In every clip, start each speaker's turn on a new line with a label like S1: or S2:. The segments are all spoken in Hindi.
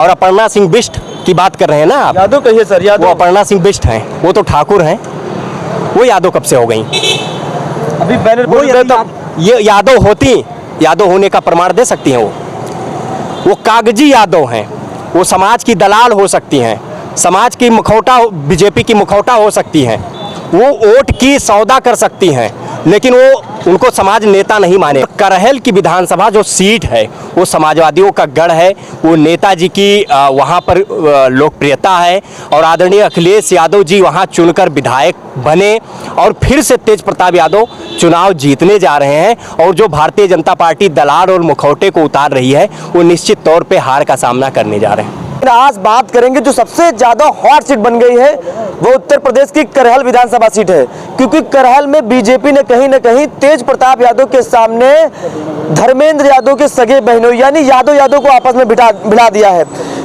S1: और अपर्णा सिंह बिष्ट की बात कर रहे हैं ना आप?
S2: यादव कहिए सर, यादव।
S1: वो अपर्णा सिंह बिष्ट हैं, वो तो ठाकुर हैं, वो यादव कब से हो गई?
S2: अभी बैनर
S1: वो ये यादव होती, यादव होने का प्रमाण दे सकती हैं? वो कागजी यादव हैं, वो समाज की दलाल हो सकती हैं, समाज की मुखौटा, बीजेपी की मुखौटा हो सकती हैं, वो वोट की सौदा कर सकती हैं, लेकिन वो उनको समाज नेता नहीं माने। करहल की विधानसभा जो सीट है वो समाजवादियों का गढ़ है, वो नेताजी की वहाँ पर लोकप्रियता है और आदरणीय अखिलेश यादव जी वहाँ चुनकर विधायक बने और फिर से तेज प्रताप यादव चुनाव जीतने जा रहे हैं और जो भारतीय जनता पार्टी दलाल और मुखौटे को उतार रही है वो निश्चित तौर पे हार का सामना करने जा रहे हैं।
S2: आज बात करेंगे जो सबसे ज्यादा हॉट सीट बन गई है वो उत्तर प्रदेश की करहल विधानसभा सीट है, क्योंकि करहल में बीजेपी ने कहीं न कहीं तेज प्रताप यादव के सामने धर्मेंद्र यादव के सगे बहनों यानी यादव को आपस में भिड़ा दिया है।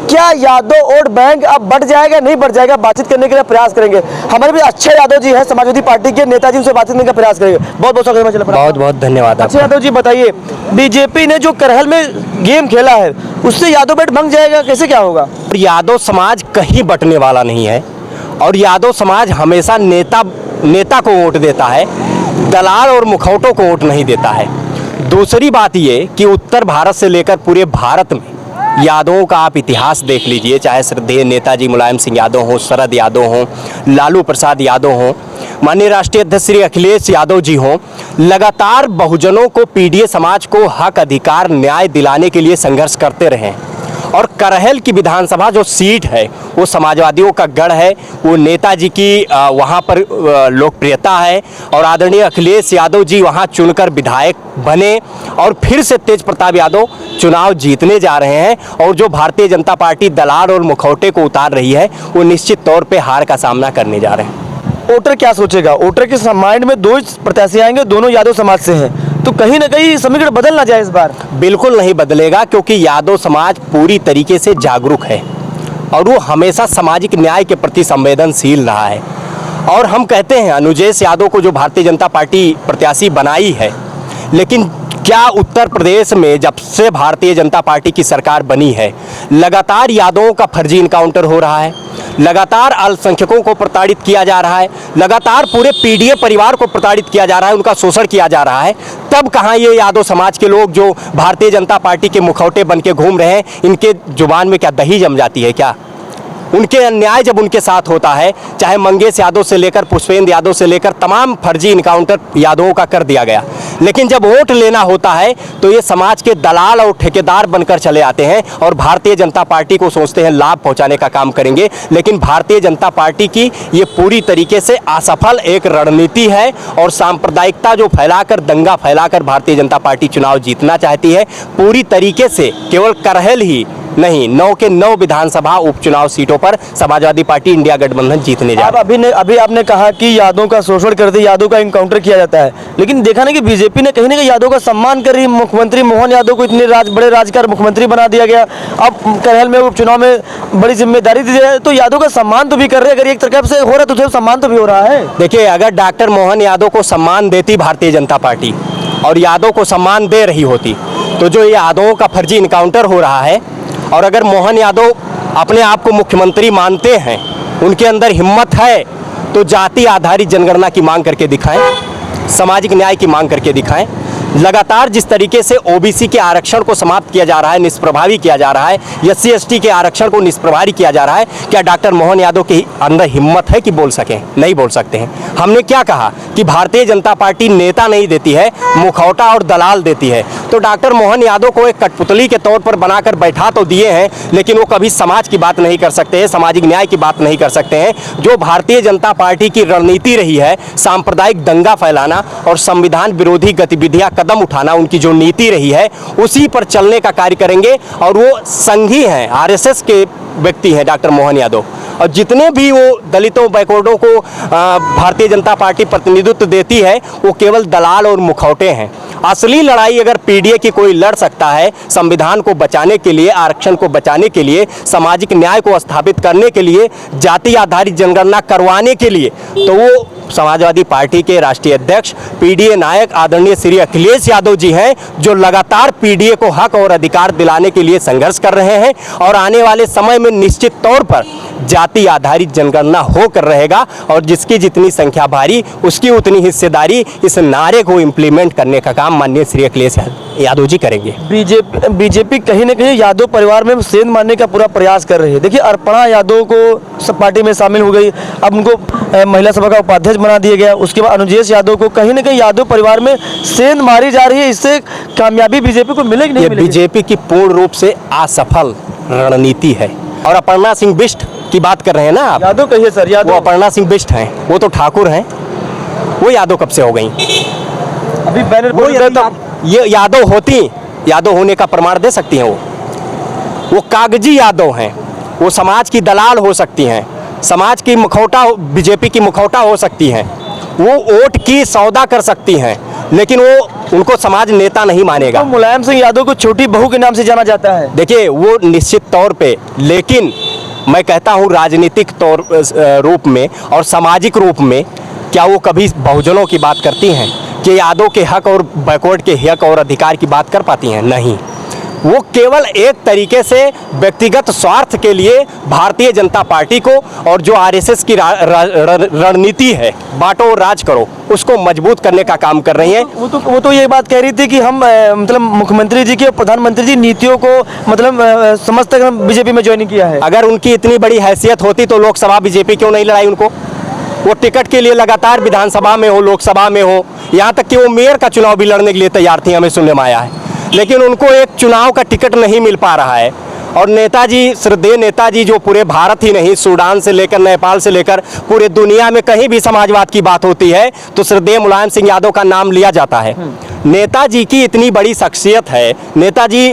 S2: क्या यादव वोट बैंक अब बढ़ जाएगा, नहीं बढ़ जाएगा, बातचीत करने के लिए प्रयास करेंगे। हमारे भी अच्छे यादव जी है समाजवादी पार्टी के नेताजी, उनसे बातचीत करने का प्रयास करेंगे। बहुत बहुत स्वागत है।
S1: बहुत बहुत धन्यवाद।
S2: अच्छे यादव जी बताइए, बीजेपी ने जो करहल में गेम खेला है उससे यादव बेट भंग जाएगा, कैसे क्या होगा?
S1: यादव समाज कहीं बटने वाला नहीं है और यादव समाज हमेशा नेता को वोट देता है, दलाल और मुखौटों को वोट नहीं देता है। दूसरी बात ये कि उत्तर भारत से लेकर पूरे भारत में यादवों का आप इतिहास देख लीजिए, चाहे श्रद्धेय नेताजी मुलायम सिंह यादव हों, शरद यादव हों, लालू प्रसाद यादव हों, माननीय राष्ट्रीय अध्यक्ष श्री अखिलेश यादव जी हों, लगातार बहुजनों को, पीडीए समाज को हक, अधिकार, न्याय दिलाने के लिए संघर्ष करते रहे और करहल की विधानसभा जो सीट है वो समाजवादियों का गढ़ है, वो नेताजी की वहाँ पर लोकप्रियता है और आदरणीय अखिलेश यादव जी वहाँ चुनकर विधायक बने और फिर से तेज प्रताप यादव चुनाव जीतने जा रहे हैं और जो भारतीय जनता पार्टी दलाल और मुखौटे को उतार रही है वो निश्चित तौर पे हार का सामना करने जा रहे हैं।
S2: वोटर क्या सोचेगा? वोटर के माइंड में दो प्रत्याशी आएंगे, दोनों यादव समाज से हैं, तो कहीं ना कहीं समीकरण बदल ना जाए इस बार?
S1: बिल्कुल नहीं बदलेगा, क्योंकि यादव समाज पूरी तरीके से जागरूक है और वो हमेशा सामाजिक न्याय के प्रति संवेदनशील रहा है। और हम कहते हैं अनुजेश यादव को जो भारतीय जनता पार्टी प्रत्याशी बनाई है, लेकिन क्या उत्तर प्रदेश में जब से भारतीय जनता पार्टी की सरकार बनी है लगातार यादवों का फर्जी इनकाउंटर हो रहा है, लगातार अल्पसंख्यकों को प्रताड़ित किया जा रहा है, लगातार पूरे पीडीए परिवार को प्रताड़ित किया जा रहा है, उनका शोषण किया जा रहा है, तब कहाँ ये यादव समाज के लोग जो भारतीय जनता पार्टी के मुखौटे बन के घूम रहे हैं, इनके जुबान में क्या दही जम जाती है क्या? उनके अन्याय जब उनके साथ होता है, चाहे मंगेश यादव से लेकर पुष्पेंद्र यादव से लेकर तमाम फर्जी इनकाउंटर यादवों का कर दिया गया, लेकिन जब वोट लेना होता है तो ये समाज के दलाल और ठेकेदार बनकर चले आते हैं और भारतीय जनता पार्टी को सोचते हैं लाभ पहुंचाने का काम करेंगे, लेकिन भारतीय जनता पार्टी की ये पूरी तरीके से असफल एक रणनीति है और सांप्रदायिकता जो फैलाकर, दंगा फैलाकर भारतीय जनता पार्टी चुनाव जीतना चाहती है। पूरी तरीके से केवल करहल ही नहीं, 9 के 9 विधानसभा उपचुनाव सीटों पर समाजवादी पार्टी इंडिया गठबंधन जीतने जा रही है।
S2: अभी आपने कहा कि यादव का शोषण कर दे, यादव का इनकाउंटर किया जाता है, लेकिन देखा ना कि बीजेपी ने कहीं ना कहीं यादव का सम्मान कर रही। मुख्यमंत्री मोहन यादव को इतने बड़े राज्यकार मुख्यमंत्री बना दिया गया, अब करहल में उपचुनाव में बड़ी जिम्मेदारी दी जाए तो यादव का सम्मान तो भी कर रहे हैं। अगर एक तरफ से हो रहा है तो सम्मान तो भी हो रहा है।
S1: देखिए, अगर डॉक्टर मोहन यादव को सम्मान देती भारतीय जनता पार्टी और यादव को सम्मान दे रही होती तो जो यादवों का फर्जी इनकाउंटर हो रहा है, और अगर मोहन यादव अपने आप को मुख्यमंत्री मानते हैं, उनके अंदर हिम्मत है, तो जाति आधारित जनगणना की मांग करके दिखाएं, सामाजिक न्याय की मांग करके दिखाएं। लगातार जिस तरीके से ओबीसी के आरक्षण को समाप्त किया जा रहा है, निष्प्रभावी किया जा रहा है, एससी एसटी के आरक्षण को निष्प्रभावी किया जा रहा है, क्या डॉक्टर मोहन यादव के अंदर हिम्मत है कि बोल सकें? नहीं बोल सकते हैं। हमने क्या कहा कि भारतीय जनता पार्टी नेता नहीं देती है, मुखौटा और दलाल देती है, तो डॉक्टर मोहन यादव को एक कठपुतली के तौर पर बनाकर बैठा तो दिए हैं, लेकिन वो कभी समाज की बात नहीं कर सकते हैं, सामाजिक न्याय की बात नहीं कर सकते हैं। जो भारतीय जनता पार्टी की रणनीति रही है, सांप्रदायिक दंगा फैलाना और संविधान विरोधी गतिविधियां कदम उठाना, उनकी जो नीति रही है उसी पर चलने का कार्य करेंगे। और वो संघी हैं, आरएसएस के व्यक्ति हैं डॉक्टर मोहन यादव, और जितने भी वो दलितों, बैकवर्डों को भारतीय जनता पार्टी प्रतिनिधित्व देती है वो केवल दलाल और मुखौटे हैं। असली लड़ाई अगर पीडीए की कोई लड़ सकता है संविधान को बचाने के लिए, आरक्षण को बचाने के लिए, सामाजिक न्याय को स्थापित करने के लिए, जाति आधारित जनगणना करवाने के लिए, तो वो समाजवादी पार्टी के राष्ट्रीय अध्यक्ष पीडीए नायक आदरणीय श्री अखिलेश यादव जी हैं, जो लगातार पीडीए को हक और अधिकार दिलाने के लिए संघर्ष कर रहे हैं और आने वाले समय में निश्चित तौर पर जाति आधारित जनगणना होकर रहेगा और जिसकी जितनी संख्या भारी उसकी उतनी हिस्सेदारी इस नारे को इम्प्लीमेंट करने का काम माननीय श्री अखिलेश यादव जी करेंगे।
S2: बीजेपी कहीं ना कहीं यादव परिवार में सेंध मारने का पूरा प्रयास कर रही है। देखिए, अर्पणा यादव को सब पार्टी में शामिल हो गई, अब उनको महिला सभा का उपाध्यक्ष बना दिया गया। उसके बाद अनुजेश यादव को कहीं ना कहीं यादव परिवार में सेंध मारी जा रही है। इससे कामयाबी बीजेपी को मिलेगी नहीं मिलेगी?
S1: बीजेपी की पूर्ण रूप से असफल रणनीति है। और अपर्णा सिंह बिष्ट की बात कर रहे हैं ना आप?
S2: यादव कहिए सर, यादव।
S1: वो अपर्णा सिंह बिष्ट हैं, वो तो ठाकुर हैं, वो यादव कब से हो गई?
S2: अभी बैनर
S1: वो ये यादव होती, यादव होने का प्रमाण दे सकती हैं? वो कागजी यादव हैं, वो समाज की दलाल हो सकती हैं, समाज की मुखौटा, बीजेपी की मुखौटा हो सकती हैं, वो वोट की सौदा कर सकती हैं, लेकिन वो उनको समाज नेता नहीं मानेगा।
S2: तो मुलायम सिंह यादव को छोटी बहू के नाम से जाना जाता है।
S1: देखिए, वो निश्चित तौर पे, लेकिन मैं कहता हूँ राजनीतिक तौर रूप में और सामाजिक रूप में क्या वो कभी बहुजनों की बात करती हैं? कि यादव के हक और बैकवर्ड के हक और अधिकार की बात कर पाती हैं? नहीं। वो केवल एक तरीके से व्यक्तिगत स्वार्थ के लिए भारतीय जनता पार्टी को और जो आरएसएस की रणनीति है, बांटो और राज करो, उसको मजबूत करने का काम कर रही हैं।
S2: वो तो ये बात कह रही थी कि हम मतलब मुख्यमंत्री जी की और प्रधानमंत्री जी नीतियों को मतलब समझते हुए बीजेपी में ज्वाइन किया है।
S1: अगर उनकी इतनी बड़ी हैसियत होती तो लोकसभा बीजेपी क्यों नहीं लड़ाई उनको? वो टिकट के लिए लगातार विधानसभा में हो, लोकसभा में हो, यहाँ तक कि वो मेयर का चुनाव भी लड़ने के लिए तैयार थी, हमें सुनने में आया है, लेकिन उनको एक चुनाव का टिकट नहीं मिल पा रहा है। और नेताजी, श्रद्धेय नेताजी, जो पूरे भारत ही नहीं, सूडान से लेकर नेपाल से लेकर पूरे दुनिया में कहीं भी समाजवाद की बात होती है तो श्रद्धेय मुलायम सिंह यादव का नाम लिया जाता है। नेताजी की इतनी बड़ी शख्सियत है, नेताजी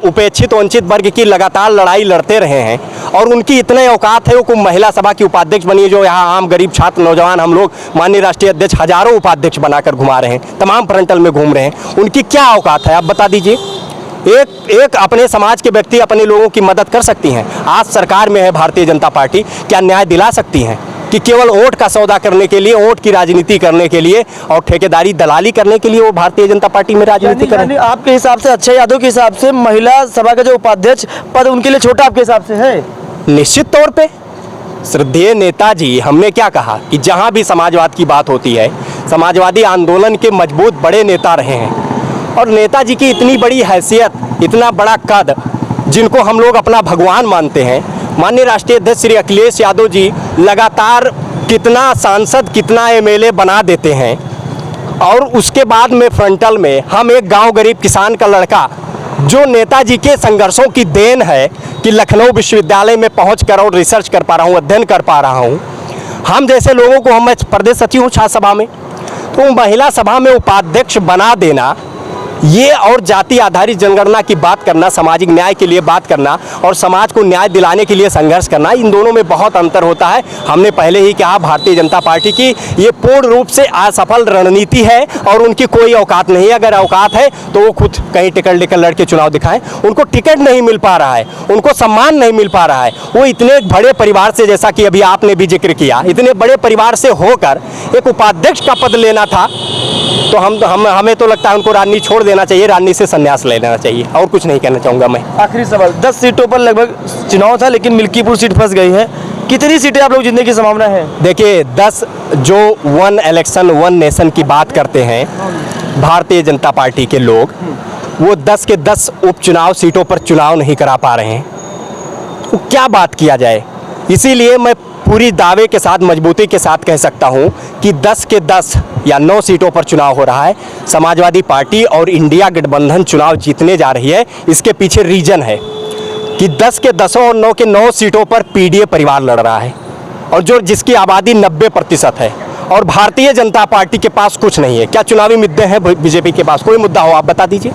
S1: उपेक्षित वंचित वर्ग की लगातार लड़ाई लड़ते रहे हैं और उनकी इतने औकात है, वो महिला सभा की उपाध्यक्ष बनी, जो यहाँ आम गरीब छात्र नौजवान हम लोग माननीय राष्ट्रीय अध्यक्ष हजारों उपाध्यक्ष बनाकर घुमा रहे हैं, तमाम फ्रंटल में घूम रहे हैं। उनकी क्या औकात है आप बता दीजिए? एक अपने समाज के व्यक्ति अपने लोगों की मदद कर सकती हैं। आज सरकार में है भारतीय जनता पार्टी, क्या न्याय दिला सकती हैं कि केवल वोट का सौदा करने के लिए, वोट की राजनीति करने के लिए और ठेकेदारी दलाली करने के लिए वो भारतीय जनता पार्टी में राजनीति करें?
S2: आपके हिसाब से, अक्षय यादव के हिसाब से महिला सभा का जो उपाध्यक्ष पद उनके लिए छोटा आपके हिसाब से है?
S1: निश्चित तौर पे। श्रद्धेय नेताजी, हमने क्या कहा कि जहां भी समाजवाद की बात होती है, समाजवादी आंदोलन के मजबूत बड़े नेता रहे हैं और नेताजी की इतनी बड़ी हैसियत, इतना बड़ा कद, जिनको हम लोग अपना भगवान मानते हैं, माननीय राष्ट्रीय अध्यक्ष श्री अखिलेश यादव जी लगातार कितना सांसद, कितना एमएलए बना देते हैं और उसके बाद में फ्रंटल में हम एक गांव गरीब किसान का लड़का, जो नेताजी के संघर्षों की देन है कि लखनऊ विश्वविद्यालय में पहुंचकर और रिसर्च कर पा रहा हूं, अध्ययन कर पा रहा हूं। हम जैसे लोगों को, हम प्रदेश सचिव हूँ छात्र सभा में, तो महिला सभा में उपाध्यक्ष बना देना, ये और जाति आधारित जनगणना की बात करना, सामाजिक न्याय के लिए बात करना और समाज को न्याय दिलाने के लिए संघर्ष करना, इन दोनों में बहुत अंतर होता है। हमने पहले ही कहा, भारतीय जनता पार्टी की ये पूर्ण रूप से असफल रणनीति है और उनकी कोई औकात नहीं है। अगर औकात है तो वो खुद कहीं टिकट लेकर लड़के चुनाव दिखाएं। उनको टिकट नहीं मिल पा रहा है, उनको सम्मान नहीं मिल पा रहा है। वो इतने बड़े परिवार से, जैसा कि अभी आपने भी जिक्र किया, इतने बड़े परिवार से होकर एक उपाध्यक्ष का पद लेना था, तो हमें तो लगता है उनको राजनीति छोड़ देना चाहिए, राजनीति से संन्यास ले लेना चाहिए। और कुछ नहीं कहना चाहूँगा मैं।
S2: आखिरी सवाल, 10 सीटों पर लगभग चुनाव था, लेकिन मिल्कीपुर सीट फंस गई है। कितनी सीटें आप लोग जीतने की संभावना है?
S1: देखिए, 10 जो वन इलेक्शन वन नेशन की बात करते हैं भारतीय जनता पार्टी के लोग, वो 10 के 10 उपचुनाव सीटों पर चुनाव नहीं करा पा रहे हैं। तो क्या बात किया जाए? इसीलिए मैं पूरी दावे के साथ, मजबूती के साथ कह सकता हूं कि 10 के 10 या 9 सीटों पर चुनाव हो रहा है। समाजवादी पार्टी और इंडिया गठबंधन चुनाव जीतने जा रही है। इसके पीछे रीजन है कि 10 के 10 और 9 के 9 सीटों पर पीडीए परिवार लड़ रहा है और जिसकी आबादी 90% है और भारतीय जनता पार्टी के पास कुछ नहीं है। क्या चुनावी मुद्दे हैं बीजेपी के पास? कोई मुद्दा हो आप बता दीजिए।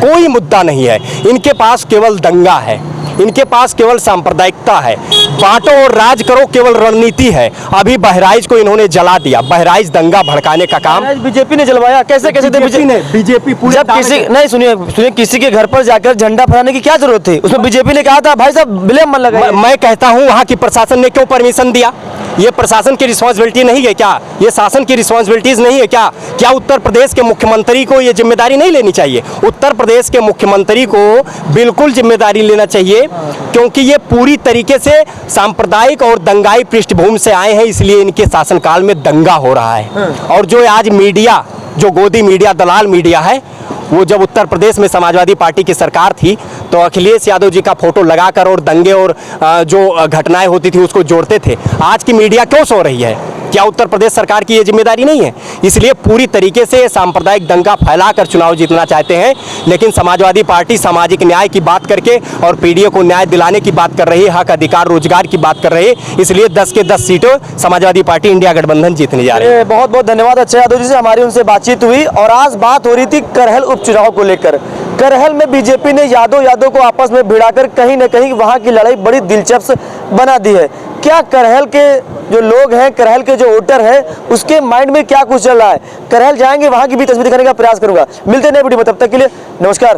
S1: कोई मुद्दा नहीं है। इनके पास केवल दंगा है, इनके पास केवल सांप्रदायिकता है। बांटो और राज करो केवल रणनीति है। अभी बहराइच को इन्होंने जला दिया, बहराइच दंगा भड़काने का काम
S2: बीजेपी ने जलवाया। कैसे कैसे
S1: बीजेपी पूरे
S2: जब किसी नहीं सुनिए किसी के घर पर जाकर झंडा फहराने की क्या जरूरत थी? उसमें बीजेपी ने कहा था भाई साहब ब्लेम मत लगाइए।
S1: मैं कहता हूं वहां की प्रशासन ने क्यों परमिशन दिया? ये प्रशासन की रिस्पांसिबिलिटी नहीं है क्या? ये शासन की रिस्पांसिबिलिटीज नहीं है क्या? क्या उत्तर प्रदेश के मुख्यमंत्री को ये जिम्मेदारी नहीं लेनी चाहिए? उत्तर प्रदेश के मुख्यमंत्री को बिल्कुल जिम्मेदारी लेना चाहिए, क्योंकि ये पूरी तरीके से सांप्रदायिक और दंगाई पृष्ठभूमि से आए हैं, इसलिए इनके शासनकाल में दंगा हो रहा है। और जो आज मीडिया, जो गोदी मीडिया, दलाल मीडिया है, वो जब उत्तर प्रदेश में समाजवादी पार्टी की सरकार थी तो अखिलेश यादव जी का फोटो लगाकर और दंगे और जो घटनाएं होती थी उसको जोड़ते थे। आज की मीडिया क्यों सो रही है? क्या उत्तर प्रदेश सरकार की ये जिम्मेदारी नहीं है? इसलिए पूरी तरीके से सांप्रदायिक दंगा फैलाकर चुनाव जीतना चाहते हैं, लेकिन समाजवादी पार्टी सामाजिक न्याय की बात करके और पीडीए को न्याय दिलाने की बात कर रही है, हक अधिकार रोजगार की बात कर रही है। इसलिए 10 के 10 सीटों समाजवादी पार्टी इंडिया गठबंधन जीतने जा रही है।
S2: बहुत बहुत धन्यवाद अक्षय यादव जी से हमारी उनसे बातचीत हुई। और आज बात हो रही थी करहल उपचुनाव को लेकर। करहल में बीजेपी ने यादव को आपस में भिड़ाकर कहीं न कहीं वहां की लड़ाई बड़ी दिलचस्प बना दी है। क्या करहल के जो लोग हैं, करहल के जो वोटर हैं, उसके माइंड में क्या कुछ चल रहा है? करहल जाएंगे, वहां की भी तस्वीर दिखाने का प्रयास करूंगा। मिलते हैं नए वीडियो में, तब तक के लिए नमस्कार।